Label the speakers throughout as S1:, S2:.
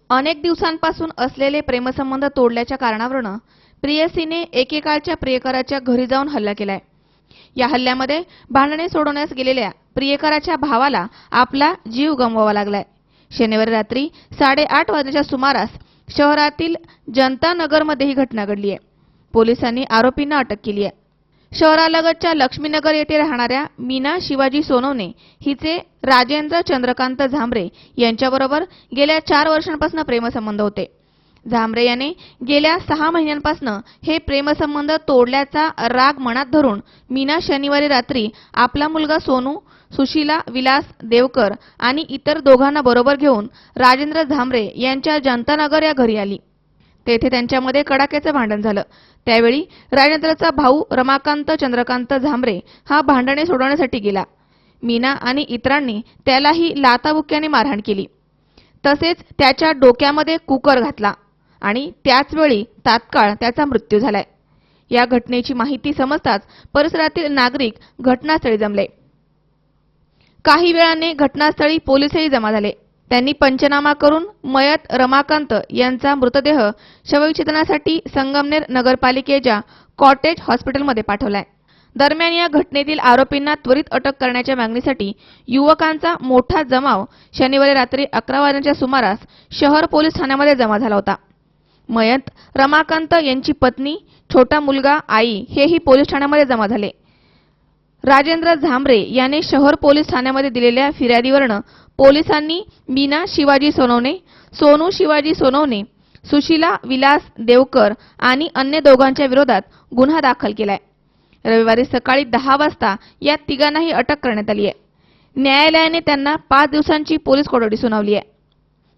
S1: अनेक दिवसांपासून असलेले प्रेमसंबंध तोडल्याच्या कारणावरून प्रेयसीने एकेकाळच्या प्रियकराच्या घरी जाऊन हल्ला केलाय। या हल्ल्यामध्ये भांडणे सोडवण्यास गेलेल्या प्रियकराच्या भावाला आपला जीव गमवावा लागलाय। शनिवारी रात्री 8:30 वाजण्याच्या सुमारास शहरातील जनता नगरमध्ये ही घटना घडली आहे। पोलिसांनी आरोपींना अटक केली आहे। शहरालगतच्या लक्ष्मीनगर येथे राहणाऱ्या मीना शिवाजी सोनवणे हिचे राजेंद्र चंद्रकांत झांबरे यांच्याबरोबर गेल्या 4 वर्षांपासून प्रेमसंबंध होते। झांबरे याने गेल्या 6 महिन्यांपासून हे प्रेमसंबंध तोडल्याचा राग मनात धरून मीना शनिवारी रात्री आपला मुलगा सोनू, सुशीला विलास देवकर आणि इतर दोघांना बरोबर घेऊन राजेंद्र झांबरे यांच्या जनतानगर या घरी आली। तेथे त्यांच्यामध्ये कडाक्याचे भांडण झालं। त्यावेळी राजेंद्रचा भाऊ रमाकांत चंद्रकांत झांबरे हा भांडणे सोडवण्यासाठी गेला। मीना आणि इतरांनी त्यालाही लाथाबुक्क्याने मारहाण केली, तसेच त्याच्या डोक्यामध्ये कुकर घातला आणि त्याच वेळी तात्काळ त्याचा मृत्यू झालाय। या घटनेची माहिती समजताच परिसरातील नागरिक घटनास्थळी जमले। काही वेळाने घटनास्थळी पोलीसही जमा झाले। त्यांनी पंचनामा करून मयत रमाकांत यांचा मृतदेह शवविच्छेदनासाठी संगमनेर नगरपालिकेच्या कॉटेज हॉस्पिटलमध्ये पाठवलाय। दरम्यान या घटनेतील आरोपींना त्वरित अटक करण्याच्या मागणीसाठी युवकांचा मोठा जमाव शनिवारी रात्री 11 वाजण्याच्या सुमारास शहर पोलीस ठाण्यामध्ये जमा झाला होता। मयत रमाकांत यांची पत्नी, छोटा मुलगा, आई हेही पोलीस ठाण्यामध्ये जमा झाले। राजेंद्र झांबरे याने शहर पोलीस ठाण्यामध्ये दिलेल्या फिर्यादीवरून पोलिसांनी मीना शिवाजी सोनवणे, सोनू शिवाजी सोनवणे, सुशीला विलास देवकर आणि अन्य दोघांच्या विरोधात गुन्हा दाखल केलाय। रविवारी सकाळी 10 वाजता या तिघांनाही अटक करण्यात आली आहे। न्यायालयाने त्यांना 5 दिवसांची पोलीस कोठडी सुनावली आहे।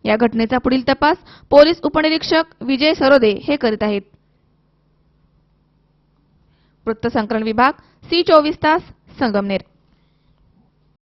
S1: या घटनेचा पुढील तपास पोलीस उपनिरीक्षक विजय सरोदे हे करीत आहेत। वृत्तसंकलन विभाग, सी 24 तास, संगमनेर।